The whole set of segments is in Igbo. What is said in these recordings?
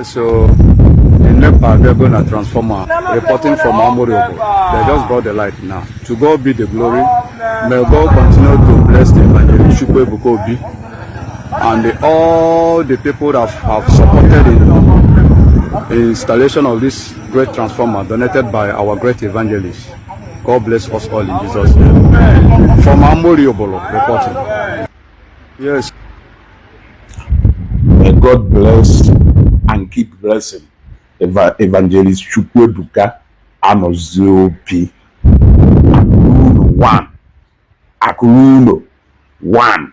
Yeah, so in Nepal, they're going to transformer reporting from Amoriobo. They just brought the light now. To God be the glory. May God continue to bless the Evangelist Ebuka Obi and all the people that have supported the installation of this great transformer donated by our great evangelist. God bless us all in Jesus' name. From Amoriobo reporting. Yes. May God bless and keep blessing Evangelist Ebuka Obi. Akuruno one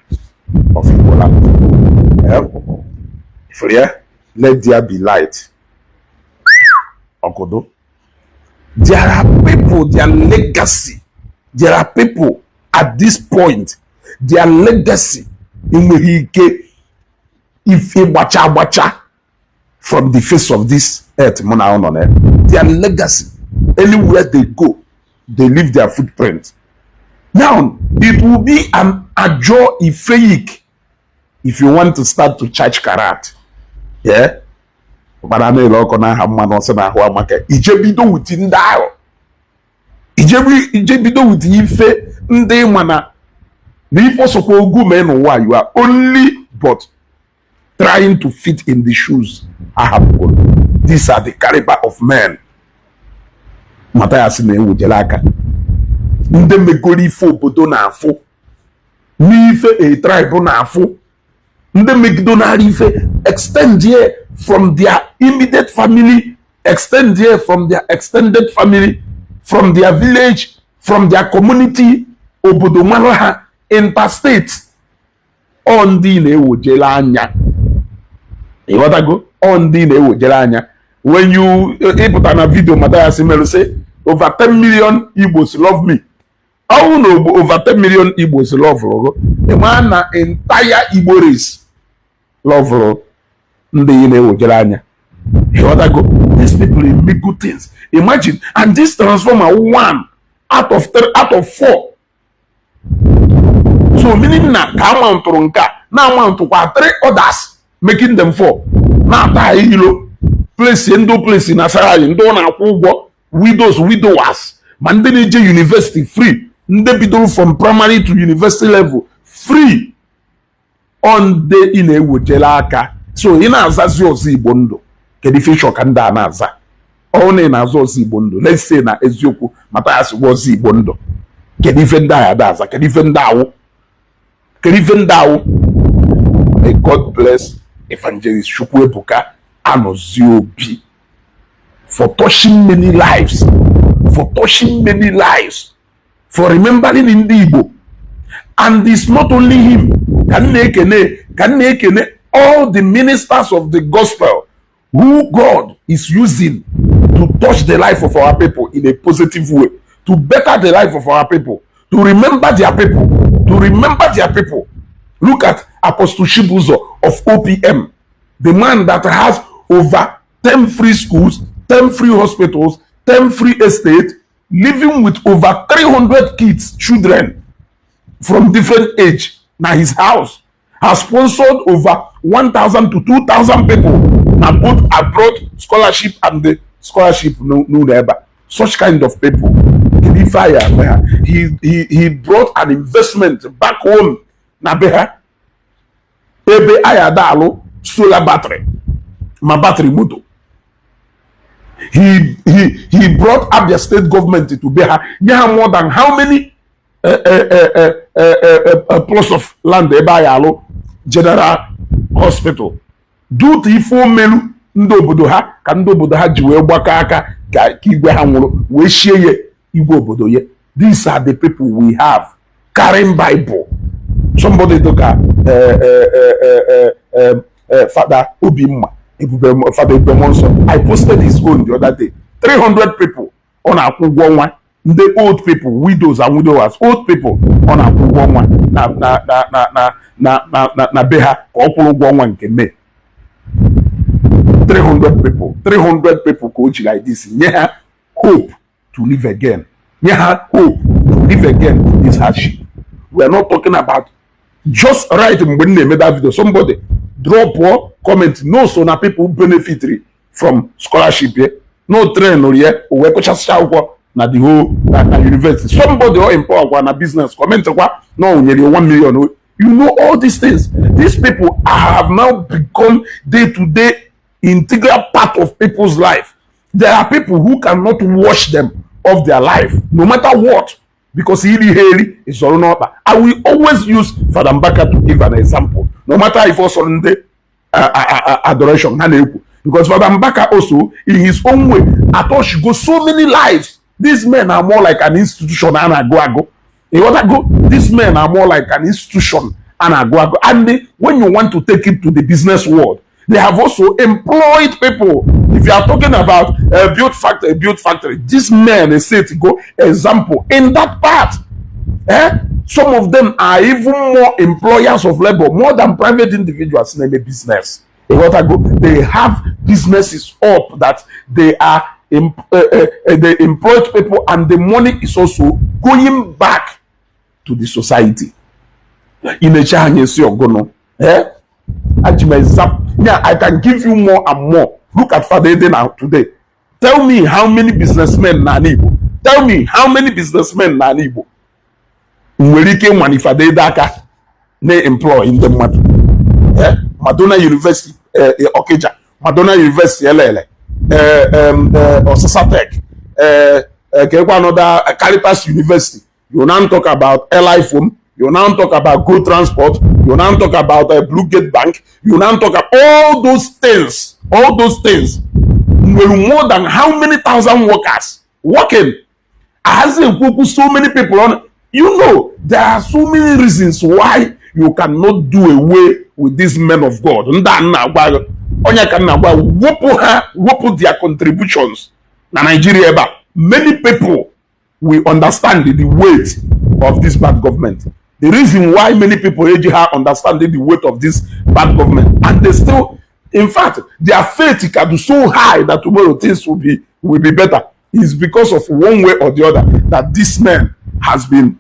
of Igboland. For here, let there be light. Okodo. There are people, their legacy. There are people at this point, their legacy in the if a bacha from the face of this earth, their legacy, anywhere they go, they leave their footprint. Now, it will be an ajo ifeik if you want to start to charge karat. Yeah? But I know gonna have man also na ho amaka. Ijebido with ndao. Ijebido with ife nde mana. The possible good men why you are only but trying to fit in the shoes I have gone. These are the caliber of men. Matayasi ne wujelaka. Nde megoli fo bodo na afo. Ni ife a tribe na afo. Nde megdonari ife extend here from their immediate family, extend here from their extended family, from their village, from their community, obodo malaha, interstate. On the wujelanya. You want to go? On the wujelanya. When you put on a video, Matayasi Melo say, over 10 million Igbos love me. How no over 10 million Igbos love Rogo? The man na entire Igbo race love Rogo. You want to go? These people make good things. Imagine, and this transformer 1 out of 4. So meaning na count to now amount to 3 others, making them 4. Now place in Asara, na widowers. Mandaneje University free. Ndebido from primary to university level free. On the Wujelaka. So in Azazi Bondo. Kedifi Shokanda Naza. Only in Azozi Bondo. Let's say na Ezioku Matas was Bondo. Kedifenda Adaza. Kedifendao. May God bless Evangelist Ebuka Obi for touching many lives. For remembering in the Igbo. And it's not only him. All the ministers of the gospel who God is using to touch the life of our people in a positive way, to better the life of our people, to remember their people. Look at Apostle Shibuzo of OPM, the man that has over 10 free schools, 10 free hospitals, 10 free estates, living with over 300 kids, children from different age. Now his house has sponsored over 1,000 to 2,000 people. Now both abroad scholarship and the scholarship no never. Such kind of people. He brought an investment back home. Nabeha. Ebe ayadalo solar battery. My battery motor. He brought up the state government to Beha. Yeah, more than how many plots of land Ebayalo General Hospital. Do the 4 melu ndobodo ha ka ndobodo ha ji wee gbaka aka ka igwe ha nwụrụ wee shie igwe obodo ye. These are the people we have carrying Bible. Somebody took Father Obimma. Father Ibemonso. I posted his own the other day. 300 people on Akugwonwa. The old people, widows and widowers, old people on Akugwonwa. Na Beha Okugwonwa nkeme. 300 people coach like this. Yeah, hope to live again. Yeah, hope to live again in this hardship. We are not talking about just right when they made that video. Somebody drop or comment no so na people benefit from scholarship here no train or here we ko chasa na the whole na university somebody or empower na business comment kwa no nyere 1 million. You know all these things. These people have now become day-to-day integral part of people's life. There are people who cannot wash them of their life, no matter what, because he is all not. I will always use Father Mbaka to give an example, no matter if also in the adoration. Because Father Mbaka also, in his own way, I thought she goes so many lives. These men are more like an institution and a go. These men are more like an institution and when you want to take it to the business world, they have also employed people. If you are talking about a build factory, these men is say to go example in that part. Some of them are even more employers of labor, more than private individuals in a business. They have businesses up that they are they employed people, and the money is also going back to the society. In a Chinese, you're gonna, I can give you more and more. Look at Father now today. Tell me how many businessmen na Igbo. Tell me how many businessmen na Igbo. Nwere manifade daka na employ in the matter. Madonna University, Okeja, Madonna University, LL, Osasa Tech, another Caritas University. You now talk about LI Phone. You now talk about Go Transport. You now talk about Blue Gate Bank. You now talk about all those things. All those things. More than how many thousand workers working? As so many people on. You know, there are so many reasons why you cannot do away with these men of God. Whoop their contributions. Na Nigeria, many people will understand the weight of this bad government. The reason why many people understand the weight of this bad government, and they still, in fact, their faith can be so high that tomorrow things will be better, is because of one way or the other that this man has been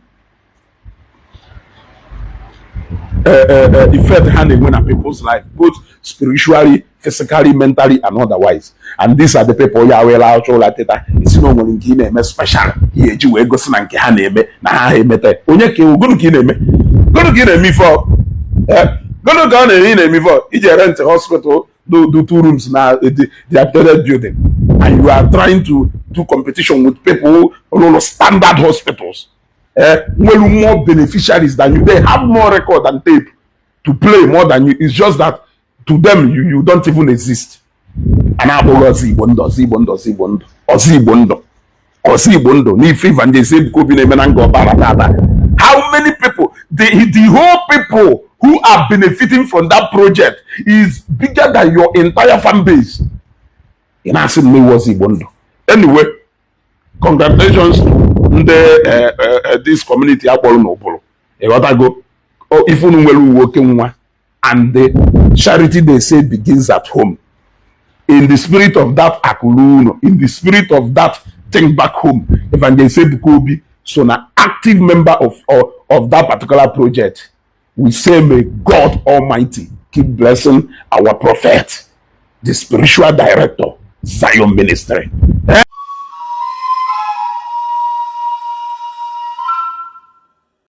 effect handing in people's life, both spiritually, physically, mentally, and otherwise. And these are the people you are well out all at it. It's no one in Kine special. Here you go to Haneme, Naha Onye ki go to Kine. Go to Kine me for go to Ghana me for if you rent a hospital, do 2 rooms now the updated building. And you are trying to do competition with people who standard hospitals. More beneficiaries than you. They have more record and tape to play more than you. It's just that to them you don't even exist. And how many people the whole people who are benefiting from that project is bigger than your entire fan base. Anyway, congratulations to this community. And the charity, they say, begins at home. In the spirit of that Akuluno, in the spirit of that thing back home, Evangelist Ebuka Obi, so an active member of that particular project, we say, may God Almighty keep blessing our prophet, the spiritual director, Zion Ministry.